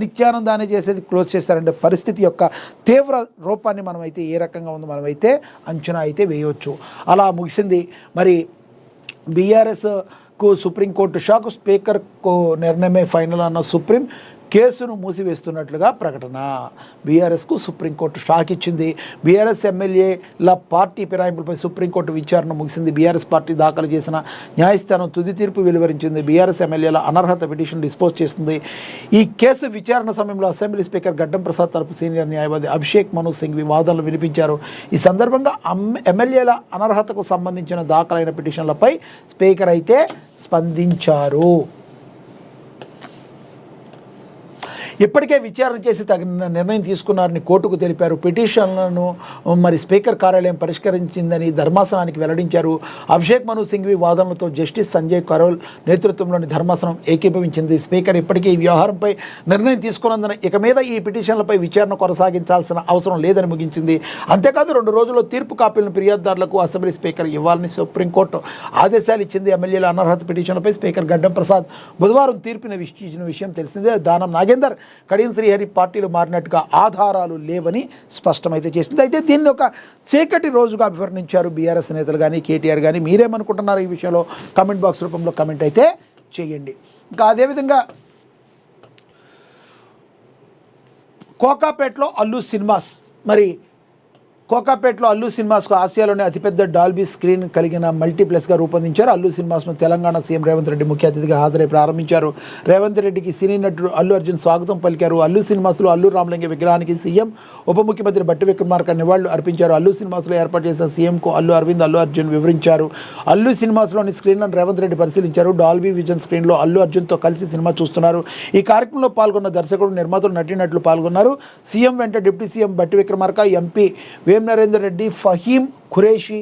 నిత్యానందాన్ని చేసేది క్లోజ్ చేస్తారంటే పరిస్థితి యొక్క తీవ్ర రూపాన్ని మనమైతే ఏ రకంగా ఉందో మనమైతే అంచనా అయితే వేయవచ్చు. అలా ముగిసింది మరి బీఆర్ఎస్కు సుప్రీంకోర్టు షాక్, స్పీకర్కు నిర్ణయమే ఫైనల్ అన్న సుప్రీం, కేసును మూసివేస్తున్నట్లుగా ప్రకటన. బీఆర్ఎస్కు సుప్రీంకోర్టు షాక్ ఇచ్చింది. బీఆర్ఎస్ ఎమ్మెల్యేల పార్టీ ఫిరాయింపులపై సుప్రీంకోర్టు విచారణ ముగిసింది. బీఆర్ఎస్ పార్టీ దాఖలు చేసిన న్యాయస్థానం తుది తీర్పు వెలువరించింది. బీఆర్ఎస్ ఎమ్మెల్యేల అనర్హత పిటిషన్ డిస్పోజ్ చేస్తుంది. ఈ కేసు విచారణ సమయంలో అసెంబ్లీ స్పీకర్ గడ్డం ప్రసాద్ తరపు సీనియర్ న్యాయవాది అభిషేక్ మను సింఘ్వి వాదనలు వినిపించారు. ఈ సందర్భంగా ఎమ్మెల్యేల అనర్హతకు సంబంధించిన దాఖలైన పిటిషన్లపై స్పీకర్ అయితే స్పందించారు. ఇప్పటికే విచారణ చేసి తగిన నిర్ణయం తీసుకున్నారని కోర్టుకు తెలిపారు. పిటిషన్లను మరి స్పీకర్ కార్యాలయం పరిష్కరించిందని ధర్మాసనానికి వెల్లడించారు. అభిషేక్ మను సింఘ్వి వాదనలతో జస్టిస్ సంజయ్ కరోల్ నేతృత్వంలోని ధర్మాసనం ఏకీభవించింది. స్పీకర్ ఇప్పటికే ఈ వ్యవహారంపై నిర్ణయం తీసుకున్నందున ఇక మీద ఈ పిటిషన్లపై విచారణ కొనసాగించాల్సిన అవసరం లేదని ముగించింది. అంతేకాదు 2 రోజుల్లో తీర్పు కాపీలను ఫిర్యాదుదారులకు అసెంబ్లీ స్పీకర్ ఇవ్వాలని సుప్రీంకోర్టు ఆదేశాలు ఇచ్చింది. ఎమ్మెల్యేల అనర్హత పిటిషన్లపై స్పీకర్ గడ్డం ప్రసాద్ బుధవారం తీర్పును ఇచ్చిన విషయం తెలిసిందే. దానం నాగేందర్, కడియం శ్రీహరి పార్టీలు మారినట్టుగా ఆధారాలు లేవని స్పష్టమైతే చేసింది. అయితే దీన్ని ఒక చీకటి రోజుగా అభివర్ణించారు బీఆర్ఎస్ నేతలు కానీ కేటీఆర్ కానీ. మీరేమనుకుంటున్నారు ఈ విషయంలో కామెంట్ బాక్స్ రూపంలో కామెంట్ అయితే చేయండి. ఇంకా అదేవిధంగా కోకాపేటలో అల్లు సినిమాస్ మరి కోకాపేటలో అల్లు సినిమాస్కు ఆసియాలోనే అతిపెద్ద డాల్బీ స్క్రీన్ కలిగిన మల్టీప్లెక్స్గా రూపొందించారు. అల్లు సినిమాస్ను తెలంగాణ సీఎం రేవంత్ రెడ్డి ముఖ్య అతిథిగా హాజరై ప్రారంభించారు. రేవంత్ రెడ్డికి సినీ నటుడు అల్లు అర్జున్ స్వాగతం పలికారు. అల్లు సినిమాస్లో అల్లు రామలింగ విగ్రహానికి సీఎం ఉప ముఖ్యమంత్రి బట్టి విక్రమార్క నివాళులు అర్పించారు. అల్లు సినిమాస్లో ఏర్పాటు చేసిన సీఎంకు అల్లు అరవింద్, అల్లు అర్జున్ వివరించారు. అల్లు సినిమాస్లోని స్క్రీన్లను రేవంత్ రెడ్డి పరిశీలించారు. డాల్బీ విజన్ స్క్రీన్లో అల్లు అర్జున్తో కలిసి సినిమా చూస్తున్నారు. ఈ కార్యక్రమంలో పాల్గొన్న దర్శకుడు, నిర్మాతలు, నటీనటులు పాల్గొన్నారు. సీఎం వెంట డిప్యూటీ సీఎం బట్టి Vikramarka, MP Vem Narender Reddy, Faheem Qureshi,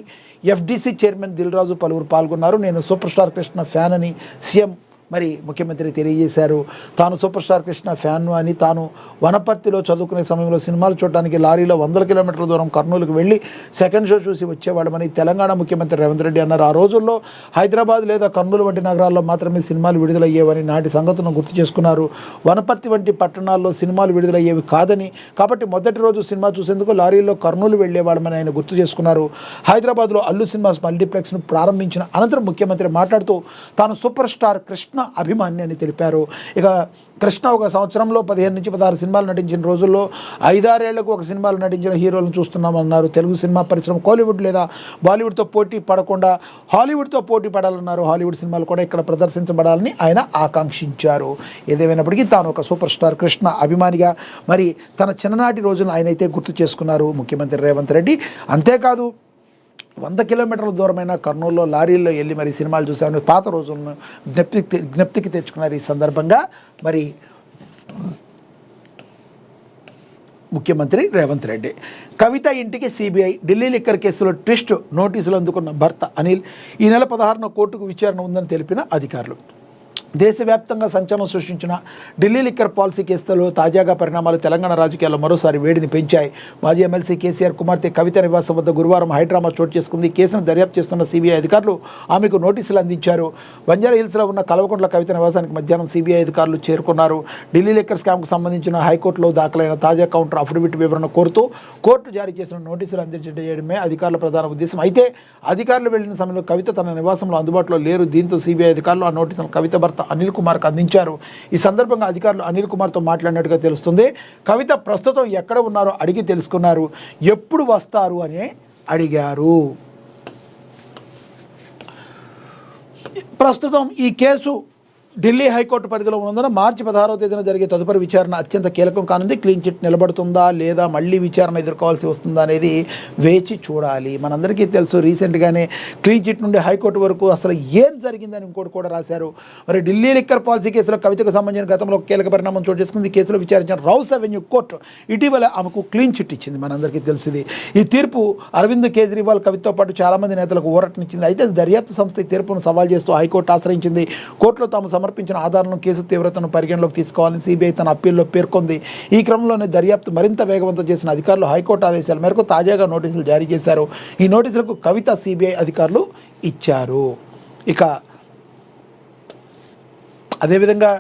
FDC chairman Dil Raju పలువురు పాల్గొన్నారు. నేను సూపర్ స్టార్ కృష్ణ ఫ్యాన్ అని సీఎం మరి ముఖ్యమంత్రి తెలియజేశారు. తాను సూపర్ స్టార్ కృష్ణ ఫ్యాన్ అని, తాను వనపర్తిలో చదువుకునే సమయంలో సినిమాలు చూడడానికి లారీలో 100 కిలోమీటర్ల దూరం కర్నూలుకు వెళ్ళి సెకండ్ షో చూసి వచ్చేవాడమని తెలంగాణ ముఖ్యమంత్రి రేవంత్ రెడ్డి అన్నారు. ఆ రోజుల్లో హైదరాబాద్ లేదా కర్నూలు వంటి నగరాల్లో మాత్రమే సినిమాలు విడుదలయ్యేవని నాటి సంగతులను గుర్తు చేసుకున్నారు. వనపర్తి వంటి పట్టణాల్లో సినిమాలు విడుదలయ్యేవి కాదని, కాబట్టి మొదటి రోజు సినిమా చూసేందుకు లారీల్లో కర్నూలు వెళ్ళేవాడమని ఆయన గుర్తు చేసుకున్నారు. హైదరాబాద్లో అల్లు సినిమాస్ మల్టీప్లెక్స్ను ప్రారంభించిన అనంతరం ముఖ్యమంత్రి మాట్లాడుతూ తాను సూపర్ స్టార్ కృష్ణ అభిమాని అని తెలిపారు. ఇక కృష్ణ ఒక సంవత్సరంలో 15 నుంచి 16 సినిమాలు నటించిన రోజుల్లో 5-6 ఏళ్లకు ఒక సినిమాలు నటించిన హీరోలను చూస్తున్నామన్నారు. తెలుగు సినిమా పరిశ్రమ కోలీవుడ్ లేదా బాలీవుడ్తో పోటీ పడకుండా హాలీవుడ్తో పోటీ పడాలన్నారు. హాలీవుడ్ సినిమాలు కూడా ఇక్కడ ప్రదర్శించబడాలని ఆయన ఆకాంక్షించారు. ఏదేమైనప్పటికీ తాను ఒక సూపర్ స్టార్ కృష్ణ అభిమానిగా మరి తన చిన్ననాటి రోజులను ఆయనైతే గుర్తు చేసుకున్నారు ముఖ్యమంత్రి రేవంత్ రెడ్డి. అంతేకాదు 100 కిలోమీటర్ల దూరమైన కర్నూలులో లారీల్లో వెళ్ళి మరి సినిమాలు చూశాను. పాత రోజులను జ్ఞప్తికి తెచ్చుకున్నారు. ఈ సందర్భంగా మరి ముఖ్యమంత్రి రేవంత్ రెడ్డి. కవిత ఇంటికి సిబిఐ, ఢిల్లీ లిక్కర్ కేసులో ట్విస్ట్, నోటీసులు అందుకున్న భర్త అనిల్. ఈ నెల 16న కోర్టుకు విచారణ ఉందని తెలిపిన అధికారులు. దేశవ్యాప్తంగా సంచలనం సృష్టించిన ఢిల్లీ లిక్కర్ పాలసీ కేసులో తాజాగా పరిణామాలు తెలంగాణ రాజకీయాల్లో మరోసారి వేడిని పెంచాయి. మాజీ ఎమ్మెల్సీ కేసీఆర్ కుమార్తె కవిత నివాసం వద్ద గురువారం హైడ్రామా చోటు చేసుకుంది. కేసును దర్యాప్తు చేస్తున్న సిబిఐ అధికారులు ఆమెకు నోటీసులు అందించారు. బంజారా హిల్స్లో ఉన్న కల్వకుంట్ల కవిత నివాసానికి మధ్యాహ్నం సిబిఐ అధికారులు చేరుకున్నారు. ఢిల్లీ లిక్కర్ స్కామ్కు సంబంధించిన హైకోర్టులో దాఖలైన తాజా కౌంటర్ అఫిడవిట్ వివరణ కోరుతూ కోర్టు జారీ చేసిన నోటీసులు అందించడమే అధికారుల ప్రధాన ఉద్దేశం. అయితే అధికారులు వెళ్లిన సమయంలో కవిత తన నివాసంలో అందుబాటులో లేరు. దీంతో సిబిఐ అధికారులు ఆ నోటీసులను కవిత భర్త అనిల్ కుమార్కు అందించారు. ఈ సందర్భంగా అధికారులు అనిల్ కుమార్తో మాట్లాడినట్టుగా తెలుస్తుంది. కవిత ప్రస్తుతం ఎక్కడ ఉన్నారో అడిగి తెలుసుకున్నారు. ఎప్పుడు వస్తారు అని అడిగారు. ప్రస్తుతం ఈ కేసు ఢిల్లీ హైకోర్టు పరిధిలో ఉన్నందున మార్చి 16వ తేదీన జరిగే తదుపరి విచారణ అత్యంత కీలకం కానుంది. క్లీన్ చిట్ నిలబడుతుందా లేదా మళ్ళీ విచారణ ఎదుర్కోవాల్సి వస్తుందా అనేది వేచి చూడాలి. మనందరికీ తెలుసు, రీసెంట్గానే క్లీన్ చిట్ నుండి హైకోర్టు వరకు అసలు ఏం జరిగిందని ఇంకోటి కూడా రాశారు. మరి ఢిల్లీ లిక్కర్ పాలసీ కేసులో కవితకు సంబంధించిన గతంలో కీలక పరిణామం చోటు చేసుకుంది. కేసులో విచారించిన రౌస్ అవెన్యూ కోర్టు ఇటీవల ఆమెకు క్లీన్ చిట్ ఇచ్చింది. మనందరికీ తెలిసింది. ఈ తీర్పు అరవింద్ కేజ్రీవాల్, కవితతో పాటు చాలామంది నేతలకు ఊరటనిచ్చింది. అయితే దర్యాప్తు సంస్థ ఈ తీర్పును సవాల్ చేస్తూ హైకోర్టు ఆశ్రయించింది. కోర్టులో తాము సమర్పించిన ఆధారాలను, కేసు తీవ్రతను పరిగణలోకి తీసుకోవాలని సిబిఐ తన అప్పీల్లో పేర్కొంది. ఈ క్రమంలోనే దర్యాప్తు మరింత వేగవంతం చేసిన అధికారులు హైకోర్టు ఆదేశాల మేరకు తాజాగా నోటీసులు జారీ చేశారు. ఈ నోటీసులకు కవిత, సిబిఐ అధికారులు ఇచ్చారు. ఇక అదేవిధంగా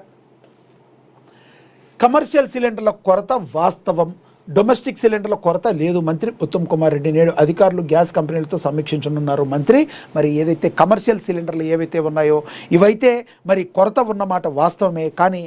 కమర్షియల్ సిలిండర్ల కొరత వాస్తవం, డొమెస్టిక్ సిలిండర్ల కొరత లేదు. మంత్రి ఉత్తమ్ కుమార్ రెడ్డి నేడు అధికారులు గ్యాస్ కంపెనీలతో సమీక్షించనున్నారు. మంత్రి మరి ఏదైతే కమర్షియల్ సిలిండర్లు ఏవైతే ఉన్నాయో ఇవైతే మరి కొరత ఉన్నమాట వాస్తవమే, కానీ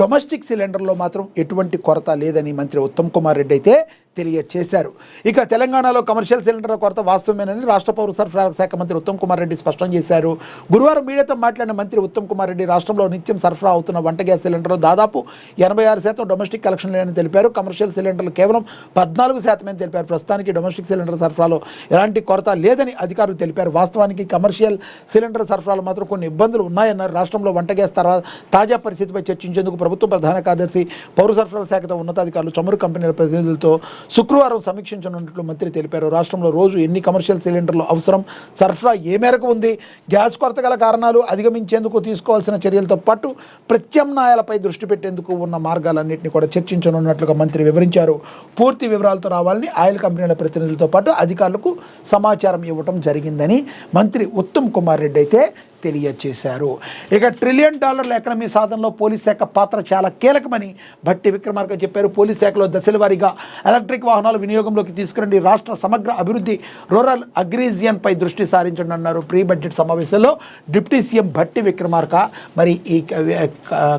డొమెస్టిక్ సిలిండర్లో మాత్రం ఎటువంటి కొరత లేదని మంత్రి ఉత్తమ్ కుమార్ రెడ్డి అయితే తెలియజేశారు. ఇక తెలంగాణలో కమర్షియల్ సిలిండర్ల కొరత వాస్తవమేనని రాష్ట్ర పౌర సరఫరాల శాఖ మంత్రి ఉత్తమ్ కుమార్ రెడ్డి స్పష్టం చేశారు. గురువారం మీడియాతో మాట్లాడిన మంత్రి ఉత్తమ్ కుమార్ రెడ్డి రాష్ట్రంలో నిత్యం సరఫరా అవుతున్న వంట గ్యాస్ సిలిండర్లు దాదాపు 86% డొమెస్టిక్ కలెక్షన్ లేదని తెలిపారు. కమర్షియల్ సిలిండర్లు కేవలం 14% అని తెలిపారు. ప్రస్తుతానికి డొమెస్టిక్ సిలిండర్ సరఫరాలో ఎలాంటి కొరత లేదని అధికారులు తెలిపారు. వాస్తవానికి కమర్షియల్ సిలిండర్ సరఫరాలో మాత్రం కొన్ని ఇబ్బందులు ఉన్నాయన్నారు. రాష్ట్రంలో వంట గ్యాస్ తర్వాత తాజా పరిస్థితిపై చర్చించేందుకు ప్రభుత్వం ప్రధాన కార్యదర్శి పౌర సరఫరాల శాఖతో ఉన్నతాధికారులు చమురు కంపెనీల ప్రతినిధులతో శుక్రవారం సమీక్షించనున్నట్లు మంత్రి తెలిపారు. రాష్ట్రంలో రోజు ఎన్ని కమర్షియల్ సిలిండర్లు అవసరం, సరఫరా ఏ మేరకు ఉంది, గ్యాస్ కొరత గల కారణాలు అధిగమించేందుకు తీసుకోవాల్సిన చర్యలతో పాటు ప్రత్యామ్నాయాలపై దృష్టి పెట్టేందుకు ఉన్న మార్గాలన్నింటినీ కూడా చర్చించనున్నట్లుగా మంత్రి వివరించారు. పూర్తి వివరాలతో రావాలని ఆయిల్ కంపెనీల ప్రతినిధులతో పాటు అధికారులకు సమాచారం ఇవ్వడం జరిగిందని మంత్రి ఉత్తమ్ కుమార్ రెడ్డి అయితే తెలియజేశారు. ఇక $1 ట్రిలియన్ ఎకనమీ సాధనలో పోలీస్ శాఖ పాత్ర చాలా కీలకమని భట్టి విక్రమార్క చెప్పారు. పోలీస్ శాఖలో దశల వారీగా ఎలక్ట్రిక్ వాహనాల వినియోగంలోకి తీసుకురండి, రాష్ట్ర సమగ్ర అభివృద్ధి, రూరల్ అగ్రిజియన్పై దృష్టి సారించండి అన్నారు. ప్రీ బడ్జెట్ సమావేశంలో డిప్యూటీ సీఎం భట్టి విక్రమార్క మరి ఈ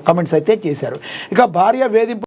కమెంట్స్ అయితే చేశారు. ఇక భార్య వేధింపు